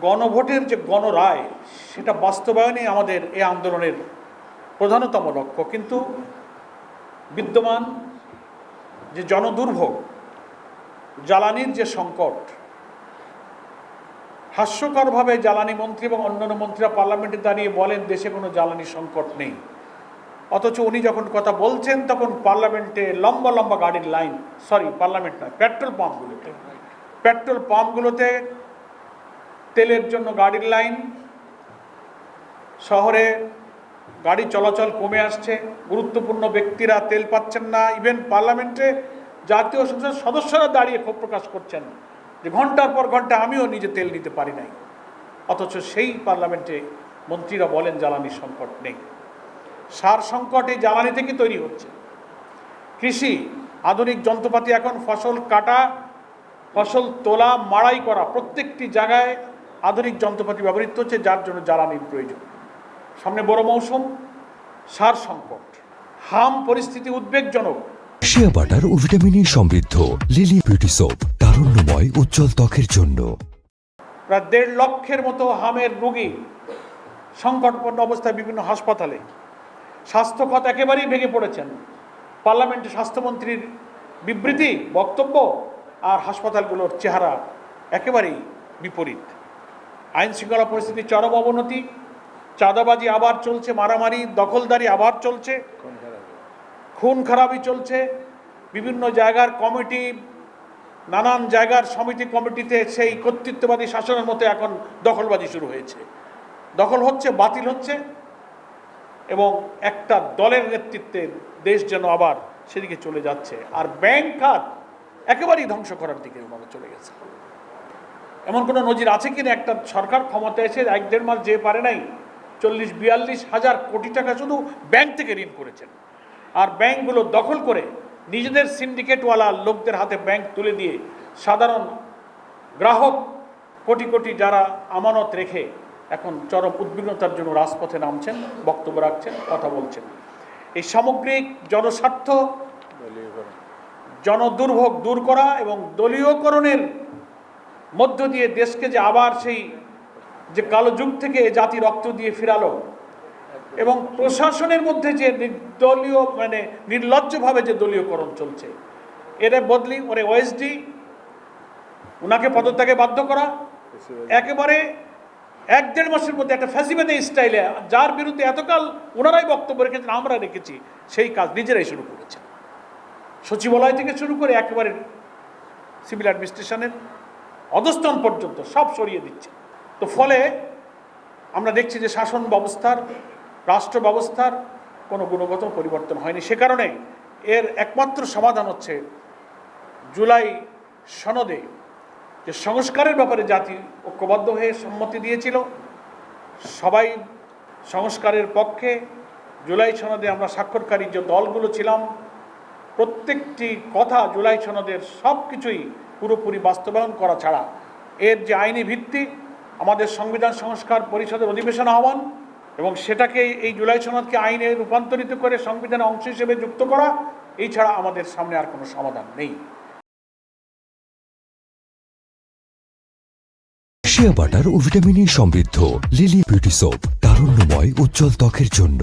গণভোটের যে গণরায় সেটা বাস্তবায়নই আমাদের এই আন্দোলনের প্রধানতম লক্ষ্য। কিন্তু বিদ্যমান যে জনদুর্ভোগ, জ্বালানির যে সংকট, হাস্যকরভাবে জ্বালানি মন্ত্রী এবং অন্যান্য মন্ত্রীরা পার্লামেন্টে দাঁড়িয়ে বলেন দেশে কোনো জ্বালানি সংকট নেই, অথচ উনি যখন কথা বলছেন তখন পার্লামেন্টে লম্বা লম্বা গাড়ির লাইন, পার্লামেন্ট নয়, পেট্রোল পাম্পগুলোতে তেলের জন্য গাড়ির লাইন, শহরে গাড়ি চলাচল কমে আসছে, গুরুত্বপূর্ণ ব্যক্তিরা তেল পাচ্ছেন না। ইভেন পার্লামেন্টে জাতীয় সংসদ সদস্যরা দাঁড়িয়ে ক্ষোভ প্রকাশ করছেন যে ঘন্টার পর ঘন্টা আমিও নিজে তেল নিতে পারি নাই, অথচ সেই পার্লামেন্টে মন্ত্রীরা বলেন জ্বালানি সংকট নেই। সার সংকট এই জ্বালানি থেকে তৈরি হচ্ছে। কৃষি, আধুনিক যন্ত্রপাতি, এখন ফসল কাটা, ফসল তোলা, মাড়াই করা, প্রত্যেকটি জায়গায় আধুনিক যন্ত্রপাতি ব্যবহৃত হচ্ছে, যার জন্য জ্বালানির প্রয়োজন। সামনে বড় মৌসুম, সার সংকট, হাম পরিস্থিতি উদ্বেগজনক। শিয়া বাটার ও ভিটামিন ই সমৃদ্ধ লিলি বিউটি সোপ, তারুণ্যময় উজ্জ্বল ত্বকের জন্য। প্রায় 1.5 লক্ষের মতো হামের রোগী সংকটপূর্ণ অবস্থায় বিভিন্ন হাসপাতালে। স্বাস্থ্যখাত একেবারেই ভেঙে পড়েছেন। পার্লামেন্টে স্বাস্থ্যমন্ত্রীর বিবৃতি, বক্তব্য আর হাসপাতালগুলোর চেহারা একেবারেই বিপরীত। আইন শৃঙ্খলা পরিস্থিতির চরম অবনতি, চাঁদাবাজি আবার চলছে, মারামারি দখলদারি আবার চলছে, খুন খারাপি চলছে। বিভিন্ন জায়গার কমিটি, নানান জায়গার সমিতি কমিটিতে সেই কর্তৃত্ববাদী শাসনের মতো এখন দখলবাজি শুরু হয়েছে। দখল হচ্ছে, বাতিল হচ্ছে, এবং একটা দলের নেতৃত্বে দেশ যেন আবার সেদিকে চলে যাচ্ছে। আর ব্যাংক খাত একেবারেই ধ্বংস করার দিকে ওনারা চলে গেছে। এমন কোনো নজির আছে কিনা একটা সরকার ক্ষমতা এসে 1-1.5 মাস যে পারে নাই 40-42 হাজার কোটি টাকা শুধু ব্যাংক থেকে ঋণ করেছেন, আর ব্যাংকগুলো দখল করে নিজেদের সিন্ডিকেটওয়ালা লোকদের হাতে ব্যাংক তুলে দিয়ে সাধারণ গ্রাহক কোটি কোটি যারা আমানত রেখে এখন চরম উদ্বিগ্নতার জন্য রাজপথে নামছেন, বক্তব্য রাখছেন, কথা বলছেন। এই সামগ্রিক জনস্বার্থ, জনদুর্ভোগ দূর করা এবং দলীয়করণের মধ্য দিয়ে দেশকে যে আবার সেই যে কালো যুগ থেকে জাতি রক্ত দিয়ে ফিরালো, এবং প্রশাসনের মধ্যে যে নির্দলীয় নির্লজ্জভাবে যে দলীয়করণ চলছে, এর বদলি ওরে ওএসডি ওনাকে পদত্যাগে বাধ্য করা, একেবারে 1-1.5 মাসের মধ্যে একটা ফ্যাসিবাদী স্টাইলে, যার বিরুদ্ধে এতকাল ওনারাই বক্তব্য রেখেছেন, আমরা রেখেছি, সেই কাজ নিজেরাই শুরু করেছেন। সচিবালয় থেকে শুরু করে একেবারে সিভিল অ্যাডমিনিস্ট্রেশনের অধস্তন পর্যন্ত সব সরিয়ে দিচ্ছে। তো ফলে আমরা দেখছি যে শাসন ব্যবস্থার, রাষ্ট্র ব্যবস্থার কোনো গুণগত পরিবর্তন হয়নি। সে কারণে এর একমাত্র সমাধান হচ্ছে জুলাই সনদে যে সংস্কারের ব্যাপারে জাতি ঐক্যবদ্ধ হয়ে সম্মতি দিয়েছিল, সবাই সংস্কারের পক্ষে। জুলাই সনদে আমরা স্বাক্ষরকারী যে দলগুলো ছিলাম, প্রত্যেকটি কথা জুলাই সনদের সব কিছুই পুরোপুরি বাস্তবায়ন করা ছাড়া এর যে আইনি ভিত্তি, আমাদের সংবিধান সংস্কার পরিষদের অধিবেশন আহ্বান এবং সেটাকে এই জুলাই সনদকে আইনে রূপান্তরিত করে সংবিধানের অংশ হিসেবে যুক্ত করা, এই ছাড়া আমাদের সামনে আর কোনো সমাধান নেই। শিয়া বাটার ও ভিটামিন ই সমৃদ্ধ লিলি বিউটি সোপ, তারুণ্যময় উজ্জ্বল ত্বকের জন্য।